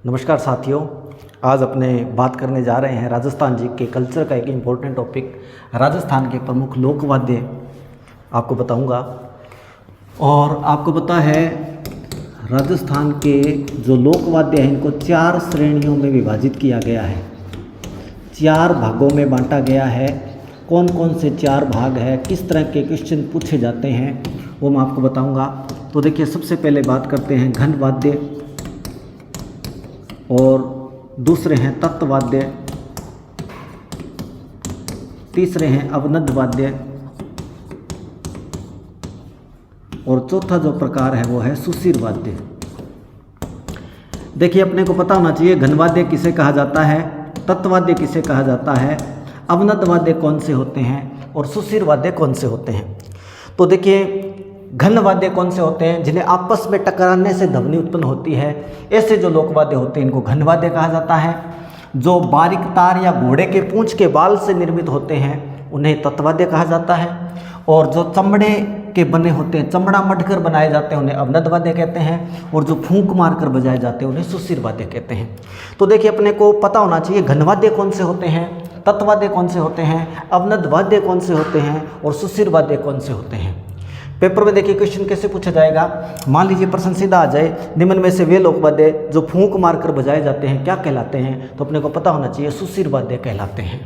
नमस्कार साथियों, आज अपने बात करने जा रहे हैं राजस्थान जी के कल्चर का एक इम्पोर्टेंट टॉपिक, राजस्थान के प्रमुख लोक वाद्य आपको बताऊंगा। और आपको पता है राजस्थान के जो लोक वाद्य हैं इनको 4 श्रेणियों में विभाजित किया गया है, 4 भागों में बांटा गया है। कौन कौन से 4 भाग है, किस तरह के क्वेश्चन पूछे जाते हैं वो मैं आपको बताऊंगा। तो देखिए, सबसे पहले बात करते हैं घन वाद्य, और दूसरे हैं तत्व वाद्य, तीसरे हैं अवनद वाद्य, और चौथा जो प्रकार है वो है सुशिर वाद्य। देखिए, अपने को पता होना चाहिए घन वाद्य किसे कहा जाता है, तत्व वाद्य किसे कहा जाता है, अवनद वाद्य कौन से होते हैं और सुशिर वाद्य कौन से होते हैं। तो देखिए, घन वाद्य कौन से होते हैं, जिन्हें आपस में टकराने से ध्वनि उत्पन्न होती है, ऐसे जो लोक वाद्य होते हैं इनको घन वाद्य कहा जाता है। जो बारीक तार या घोड़े के पूंछ के बाल से निर्मित होते हैं उन्हें तत्व वाद्य कहा जाता है। और जो चमड़े के बने होते हैं, चमड़ा मढ़कर बनाए जाते हैं, उन्हें अवनद वाद्य कहते हैं। और जो फूंक मारकर बजाए जाते हैं उन्हें सुशिर वाद्य कहते हैं। तो देखिए, अपने को पता होना चाहिए घन वाद्य कौन से होते हैं, तत्व वाद्य कौन से होते हैं, अवनद वाद्य कौन से होते हैं और सुशिर वाद्य कौन से होते हैं। पेपर में देखिए क्वेश्चन कैसे पूछा जाएगा। मान लीजिए प्रश्न सीधा आ जाए, निम्न में से वे लोक वाद्य जो फूंक मारकर बजाए जाते हैं क्या कहलाते हैं, तो अपने को पता होना चाहिए सुशिर वाद्य कहलाते हैं।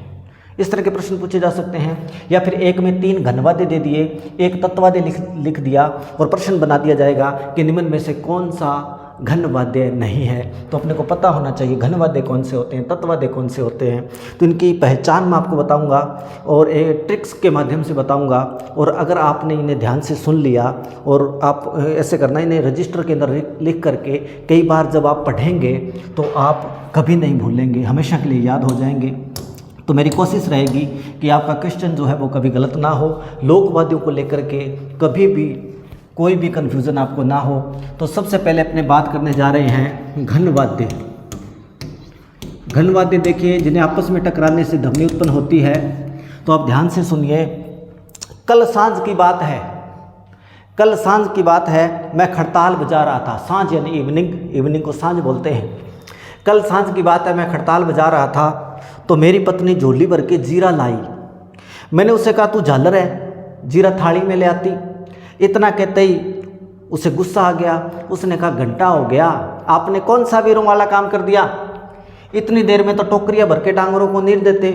इस तरह के प्रश्न पूछे जा सकते हैं। या फिर एक में 3 घन वाद्य दे दिए, एक तत्व वाद्य लिख दिया और प्रश्न बना दिया जाएगा कि निम्न में से कौन सा घन वाद्य नहीं है। तो अपने को पता होना चाहिए घन वाद्य कौन से होते हैं, तत्व वाद्य कौन से होते हैं। तो इनकी पहचान मैं आपको बताऊंगा और ट्रिक्स के माध्यम से बताऊंगा। और अगर आपने इन्हें ध्यान से सुन लिया और आप ऐसे करना, इन्हें रजिस्टर के अंदर लिख करके कई बार जब आप पढ़ेंगे तो आप कभी नहीं भूलेंगे, हमेशा के लिए याद हो जाएंगे। तो मेरी कोशिश रहेगी कि आपका क्वेश्चन जो है वो कभी गलत ना हो, लोक वाद्यों को लेकर के कभी भी कोई भी कन्फ्यूज़न आपको ना हो। तो सबसे पहले अपने बात करने जा रहे हैं घन वाद्य। घन वाद्य देखिए, जिन्हें आपस में टकराने से ध्वनि उत्पन्न होती है। तो आप ध्यान से सुनिए। कल सांझ की बात है, कल सांझ की बात है, मैं खड़ताल बजा रहा था। सांझ यानी इवनिंग, इवनिंग को सांझ बोलते हैं। कल सांझ की बात है, मैं खड़ताल बजा रहा था तो मेरी पत्नी झोली भर के जीरा लाई। मैंने उससे कहा, तू झालर है, जीरा थाली में ले आती। इतना कहते ही उसे गुस्सा आ गया। उसने कहा, घंटा हो गया, आपने कौन सा वीरों वाला काम कर दिया, इतनी देर में तो टोकरियां भर के डांगरों को नीर देते।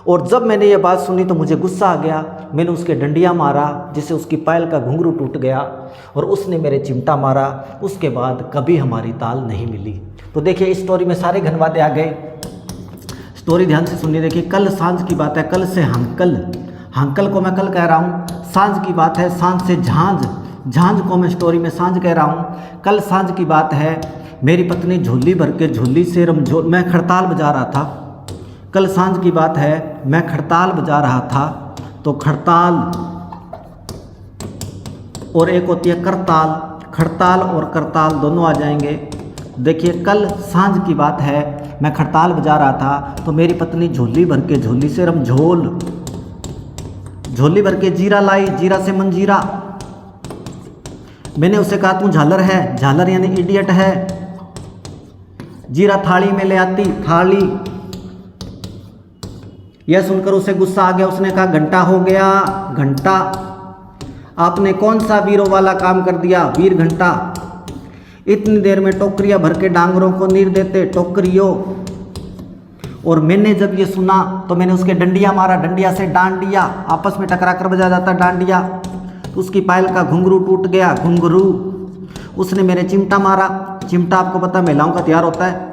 और जब मैंने ये बात सुनी तो मुझे गुस्सा आ गया। मैंने उसके डंडियां मारा, जिससे उसकी पायल का घुंघरू टूट गया और उसने मेरे चिमटा मारा। उसके बाद कभी हमारी ताल नहीं मिली। तो देखिए, इस स्टोरी में सारे घन वाद्य आ गए। स्टोरी ध्यान से सुनिए। देखिए, कल सांझ की बात है, कल से हांकल, हांकल को मैं कल कह रहा हूँ। सांझ की बात है, सांझ से झांझ, झांझ को मैं स्टोरी में सांझ कह रहा हूँ। कल सांझ की बात है, मेरी पत्नी झोली भर के झोली से रमझोल, मैं खड़ताल बजा रहा था। कल सांझ की बात है, मैं खड़ताल बजा रहा था। तो खड़ताल और एक होती है करताल, खड़ताल और करताल दोनों आ जाएंगे। देखिए, कल सांझ की बात है, मैं खड़ताल बजा रहा था तो मेरी पत्नी झोली भर के झोली से रमझोल, झोली भर के जीरा लाई, जीरा से मंजीरा। मैंने उसे कहा, तू झालर है, झालर यानी इडियट है। जीरा थाली में ले आती, थाली। यह सुनकर उसे गुस्सा आ गया। उसने कहा, घंटा हो गया, घंटा, आपने कौन सा वीरों वाला काम कर दिया, वीर घंटा। इतनी देर में टोकरियां भर के डांगरों को नीर देते, टोकरियों। और मैंने जब ये सुना तो मैंने उसके डंडिया मारा, डंडिया से डांडिया, आपस में टकरा कर बजा जाता डांडिया। उसकी पायल का घुंघरू टूट गया, घुंघरू। उसने मेरे चिमटा मारा, चिमटा आपको पता है महिलाओं का हथियार होता है।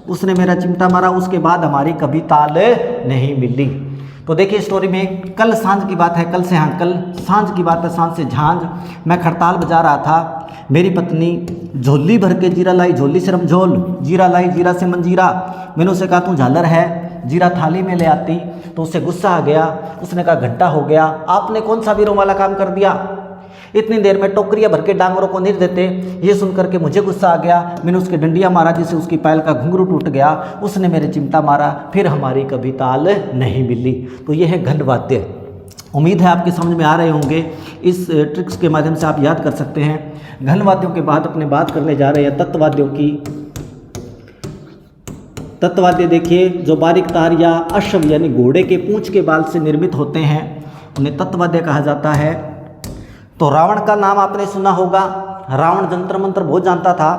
उसने मेरा चिमटा मारा, उसके बाद हमारी कभी ताल नहीं मिली। तो देखिए, स्टोरी में कल सांझ की बात है, कल से हांकल, सांझ की बात है, सांझ से झांझ। मैं खड़ताल बजा रहा था, मेरी पत्नी झोली भर के जीरा लाई, झोली से रमझोल, जीरा लाई, जीरा से मंजीरा। मैंने उसे कहा, तू झालर है, जीरा थाली में ले आती। तो उसे गुस्सा आ गया। उसने कहा, घंटा हो गया, आपने कौन सा वीरों वाला काम कर दिया, इतनी देर में टोकरियां भर के डांगरों को नीर देते। ये सुनकर के मुझे गुस्सा आ गया। मैंने उसके डंडियां मारा, जिससे उसकी पायल का घुंघरू टूट गया। उसने मेरे चिमटा मारा, फिर हमारी कभी ताल नहीं मिली। तो ये है घन वाद्य। उम्मीद है आपके समझ में आ रहे होंगे। इस ट्रिक्स के माध्यम से आप याद कर सकते हैं। घन वाद्यों के बाद अपने बात करने जा रहे हैं तत्व वाद्यों की। तत्ववाद्य देखिए जो बारीक तार या अश्व यानी घोड़े के पूंछ के बाल से निर्मित होते हैं उन्हें तत्ववाद्य कहा जाता है। तो रावण का नाम आपने सुना होगा। रावण जंतर मंत्र बहुत जानता था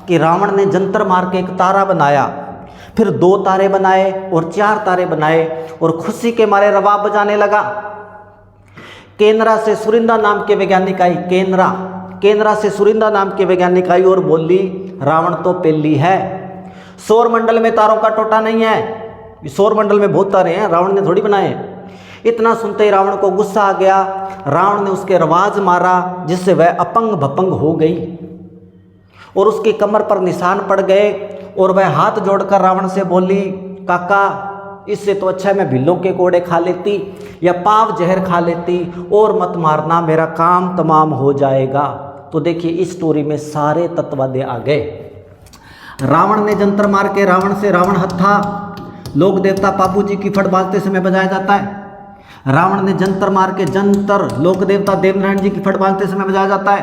कि रावण ने जंतर मार के एक तारा बनाया, फिर 2 तारे बनाए और 4 तारे बनाए और खुशी के मारे रबाब बजाने लगा। केनरा से सुरिंदा नाम के वैज्ञानिक आई, केनरा से सुरिंदा नाम के वैज्ञानिक आई और बोली रावण तो पेली है, सौर मंडल में तारों का टोटा नहीं है। सौर मंडल में बहुत तारे हैं, रावण ने थोड़ी बनाए। इतना सुनते ही रावण को गुस्सा आ गया। रावण ने उसके रवाज मारा जिससे वह अपंग भपंग हो गई और उसकी कमर पर निशान पड़ गए और वह हाथ जोड़कर रावण से बोली काका इससे तो अच्छा है मैं भिल्लों के कोड़े खा लेती या पाव जहर खा लेती और मत मारना, मेरा काम तमाम हो जाएगा। तो देखिए इस स्टोरी में सारे तत्ववाद्य आ गए। रावण ने जंतर मार के रावण से रावण हत्था लोक देवता पापू जी की फट बाजते समय बजाया जाता है। रावण ने जंतर मार के जंतर लोक देवता देवनारायण जी की फट बाजते समय बजाया जाता है।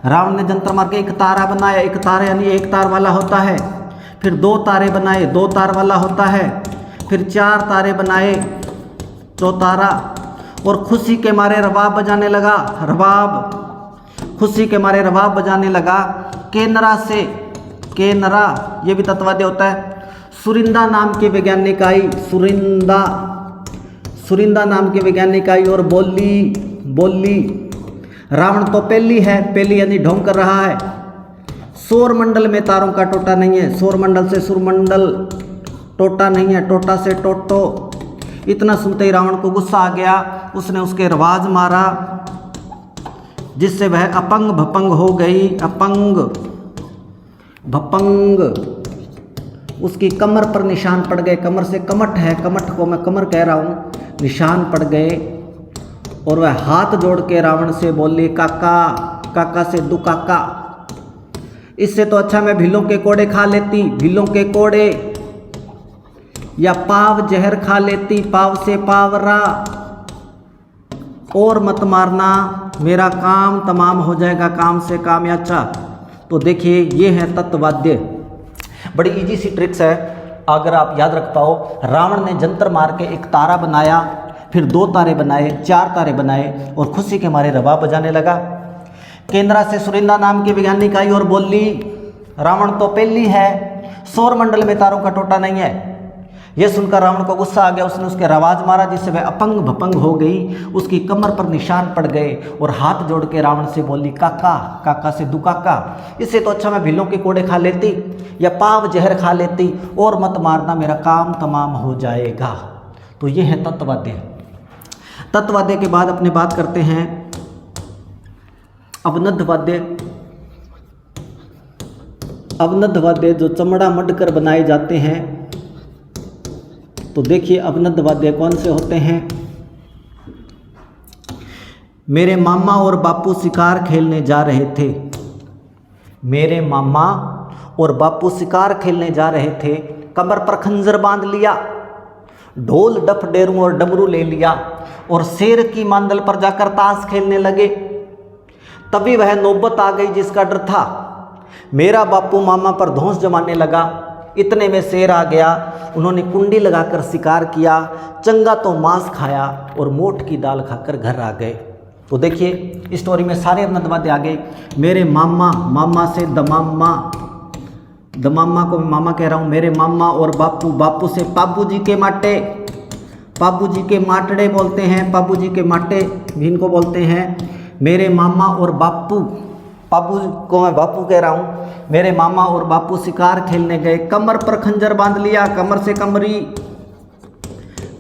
रावण ने जंतर मार के एक तारा बनाया, एक तारा यानी एक तार वाला होता है, फिर 2 तारे बनाए 2 तार वाला होता है, फिर 4 तारे बनाए चौतारा और खुशी के मारे रबाब बजाने लगा। खुशी के मारे रबाब बजाने लगा। केनरा ये भी तत्ववाद्य होता है। सुरिंदा नाम के वैज्ञानिक आई, सुरिंदा नाम के वैज्ञानिक आई और बोली रावण तो पेली है, पेली यानी ढोंग कर रहा है। सौर मंडल में तारों का टोटा नहीं है, सौर मंडल से सुरमंडल टोटा नहीं है, टोटा से टोटो। इतना सुनते ही रावण को गुस्सा आ गया। उसने उसके रवाज मारा जिससे वह अपंग भपंग हो गई। अपंग भपंग उसकी कमर पर निशान पड़ गए। कमर से कमठ है, कमठ को मैं कमर कह रहा हूँ, निशान पड़ गए और वह हाथ जोड़ के रावण से बोली काका से दू काका, इससे तो अच्छा मैं भिल्लों के कोड़े खा लेती, भिल्लों के कोड़े या पाव जहर खा लेती, पाव से पावरा और मत मारना, मेरा काम तमाम हो जाएगा, काम से काम या अच्छा। तो देखिए ये है तत्ववाद्य। बड़ी इजी सी ट्रिक्स है अगर आप याद रख पाओ। रावण ने जंतर मार के एक तारा बनाया, फिर 2 तारे बनाए, 4 तारे बनाए और खुशी के मारे रबाब बजाने लगा। केनरा से सुरिंदा नाम की वैज्ञानिक आई और बोली रावण तो पेली है, सौर मंडल में तारों का टोटा नहीं है। यह सुनकर रावण को गुस्सा आ गया। उसने उसके रवाज मारा जिससे वह अपंग भपंग हो गई। उसकी कमर पर निशान पड़ गए और हाथ जोड़ के रावण से बोली काका से दू काका, इससे तो अच्छा मैं भिल्लों के कोड़े खा लेती या पाव जहर खा लेती और मत मारना, मेरा काम तमाम हो जाएगा। तो ये है तत्ववाद्य। तत्ववाद्य के बाद अपने बात करते हैं अवनद्धवाद्य। अवनद्धवाद्य जो चमड़ा मढ़कर बनाए जाते हैं। तो देखिए अवनद्धवाद्य कौन से होते हैं। मेरे मामा और बापू शिकार खेलने जा रहे थे। मेरे मामा और बापू शिकार खेलने जा रहे थे। कमर पर खंजर बांध लिया, ढोल डफ डेरू और डमरू ले लिया और शेर की मांदल पर जाकर ताश खेलने लगे। तभी वह नौबत आ गई जिसका डर था। मेरा बापू मामा पर धौंस जमाने लगा। इतने में शेर आ गया। उन्होंने कुंडी लगाकर शिकार किया, चंगा तो मांस खाया और मोठ की दाल खाकर घर आ गए। तो देखिए इस स्टोरी में सारे अवनद्धवाद्य आ गए। मेरे मामा से दमामा को मैं मामा कह रहा हूँ। मेरे मामा और बापू से पापू जी के माटड़े बोलते हैं। पापू जी के माटे भी इनको बोलते हैं। मेरे मामा और बापू को मैं बापू कह रहा हूँ। मेरे मामा और बापू शिकार खेलने गए। कमर पर खंजर बांध लिया, कमर से कमरी,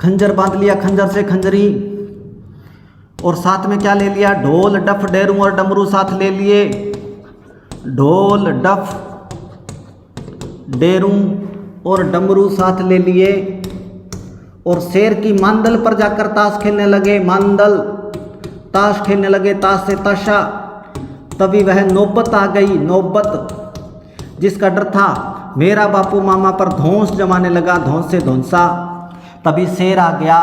खंजर बांध लिया, खंजर से खंजरी और साथ में क्या ले लिया, ढोल डफ डेरू और डमरू साथ ले लिए। ढोल डफ डेरू और डमरू साथ ले लिए और शेर की मांदल पर जाकर ताश खेलने लगे। मांदल ताश खेलने लगे, ताश से ताशा। तभी वह नौबत आ गई, नौबत जिसका डर था। मेरा बापू मामा पर धौंस जमाने लगा, धौंस से धौंसा। तभी शेर आ गया।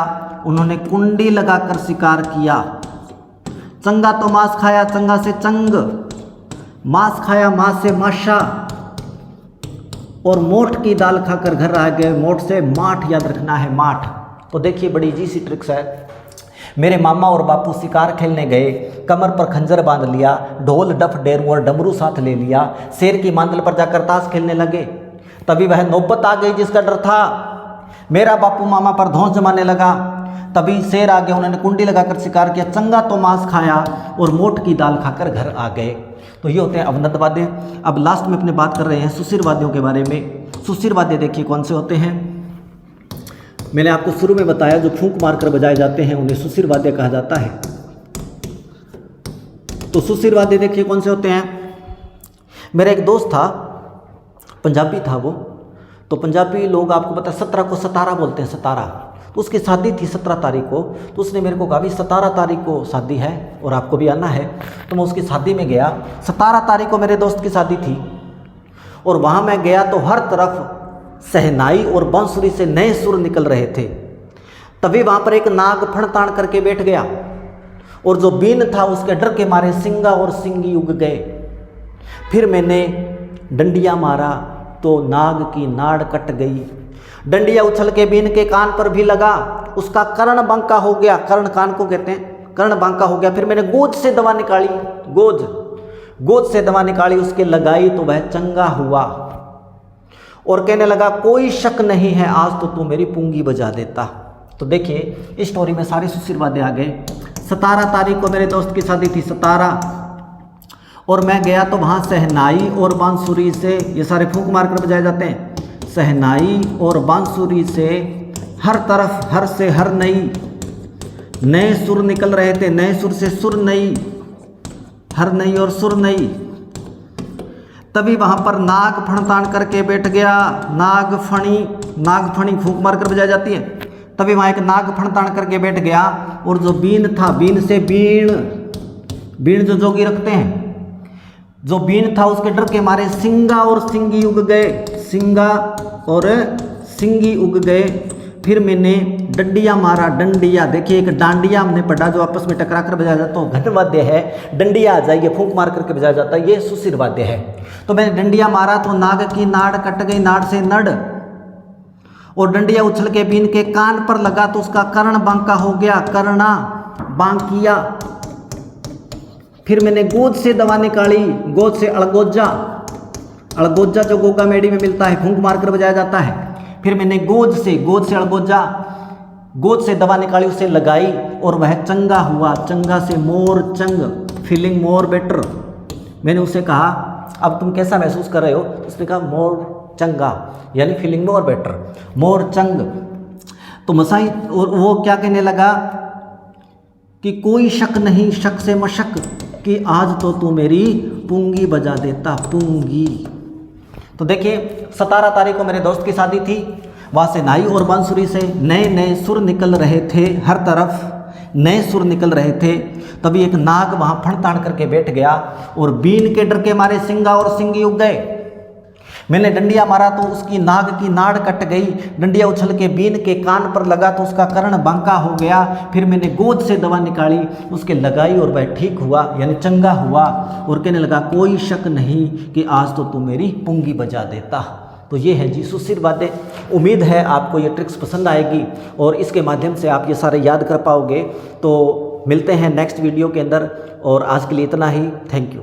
उन्होंने कुंडी लगाकर शिकार किया। चंगा तो मांस खाया, चंगा से चंग। मांस खाया, मांस से माशा। और मोठ की दाल खाकर घर आ गए। मोठ से माठ याद रखना है, माठ। तो देखिए बड़ी इजी सी ट्रिक्स है। मेरे मामा और बापू शिकार खेलने गए, कमर पर खंजर बांध लिया, ढोल डफ डेरू और डमरू साथ ले लिया, शेर की मांदल पर जाकर ताश खेलने लगे। तभी वह नौबत आ गई जिसका डर था। मेरा बापू मामा पर धौंस जमाने लगा। तभी शेर आ गया, उन्होंने कुंडी लगाकर शिकार किया, चंगा तो मांस खाया और मोठ की दाल खाकर घर आ गए। तो ये होते हैं अवनद वाद्य। अब लास्ट में अपने बात कर रहे हैं सुशिर वाद्यों के बारे में। सुशिर वाद्य देखिए कौन से होते हैं। मैंने आपको शुरू में बताया जो फूंक मारकर बजाए जाते हैं उन्हें सुशिर वाद्य कहा जाता है। तो सुशिर वाद्य देखिए कौन से होते हैं। मेरा एक दोस्त था, पंजाबी था वो। तो पंजाबी लोग आपको पता है 17 को सतारा बोलते हैं, सतारा। तो उसकी शादी थी 17 तारीख को। तो उसने मेरे को कहा भी 17 तारीख को शादी है और आपको भी आना है। तो मैं उसकी शादी में गया। 17 तारीख को मेरे दोस्त की शादी थी और वहाँ मैं गया तो हर तरफ सहनाई और बांसुरी से नए सुर निकल रहे थे। तभी वहाँ पर एक नाग फण तान करके बैठ गया और जो बीन था उसके डर के मारे सिंगा और सिंगी उग गए। फिर मैंने डंडिया मारा तो नाग की नाड़ कट गई। डंडिया उछल के बीन के कान पर भी लगा, उसका कर्ण बांका हो गया। कर्ण कान को कहते हैं, कर्ण बांका हो गया। फिर मैंने गोद से दवा निकाली, गोद से दवा निकाली, उसके लगाई तो वह चंगा हुआ और कहने लगा कोई शक नहीं है आज तो तू मेरी पूंगी बजा देता। तो देखिए इस स्टोरी में सारे सुशिर वाद्य आ गए। 17 तारीख को मेरे दोस्त की शादी थी, 17, और मैं गया तो वहाँ सहनाई और बांसुरी से, ये सारे फूंक मारकर बजाए जाते हैं, सहनाई और बांसुरी से हर तरफ हर से हर नए सुर निकल रहे थे। नए सुर से सुर नई, हर नई और सुर नई। तभी वहाँ पर नाग फण तान करके बैठ गया। नाग फणी फूंक मार कर बजाई जाती है। तभी वहाँ एक नाग फण तान करके बैठ गया और जो बीन था, बीन से बीन जो जोगी रखते हैं, जो बीन था उसके डर के मारे सिंगा और सिंगी उग गए, सिंगा और सिंगी उग गए। फिर मैंने डंडिया मारा, डंडिया देखिए एक डांडिया हमने पढ़ा जो आपस में टकरा कर बजाया जाता है, तो घन वाद्य है। डंडिया आ जाइए फूंक मार करके बजाया जाता है, ये सुशिर वाद्य है। तो मैंने डंडिया मारा तो नाग की नाड़ कट गई, नाड़ से नड़, और डंडिया उछल के बीन के कान पर लगा तो उसका कर्ण बांका हो गया, कर्णा बांकिया। फिर मैंने गोद से दवा निकाली, गोद से अड़गोजा जो गोगा मेडी में मिलता है, फूंक मारकर बजाया जाता है। फिर मैंने गोद से अड़गोजा, गोद से दवा निकाली, उसे लगाई और वह चंगा हुआ। चंगा से मोर चंग, फीलिंग मोर बेटर। मैंने उसे कहा अब तुम कैसा महसूस कर रहे हो? उसने कहा मोर चंगा, यानी फीलिंग मोर बेटर, मोर चंग। तो मसाई और वो क्या कहने लगा कि कोई शक नहीं, शक से मशक, कि आज तो तू मेरी पूंगी बजा देता, पूंगी। तो देखिए 17 तारीख को मेरे दोस्त की शादी थी। वहाँ से नाई और बांसुरी से नए सुर निकल रहे थे, हर तरफ नए सुर निकल रहे थे। तभी एक नाग वहाँ फण तान करके बैठ गया और बीन के डर के मारे सिंगा और सिंगी उग गए। मैंने डंडिया मारा तो उसकी नाग की नाड़ कट गई। डंडिया उछल के बीन के कान पर लगा तो उसका कर्ण बांका हो गया। फिर मैंने गोद से दवा निकाली, उसके लगाई और वह ठीक हुआ, यानी चंगा हुआ, और कहने लगा कोई शक नहीं कि आज तो तू मेरी पूंगी बजा देता। तो ये है जी सुशिर वाद्य। उम्मीद है आपको ये ट्रिक्स पसंद आएगी और इसके माध्यम से आप ये सारे याद कर पाओगे। तो मिलते हैं नेक्स्ट वीडियो के अंदर, और आज के लिए इतना ही। Thank you.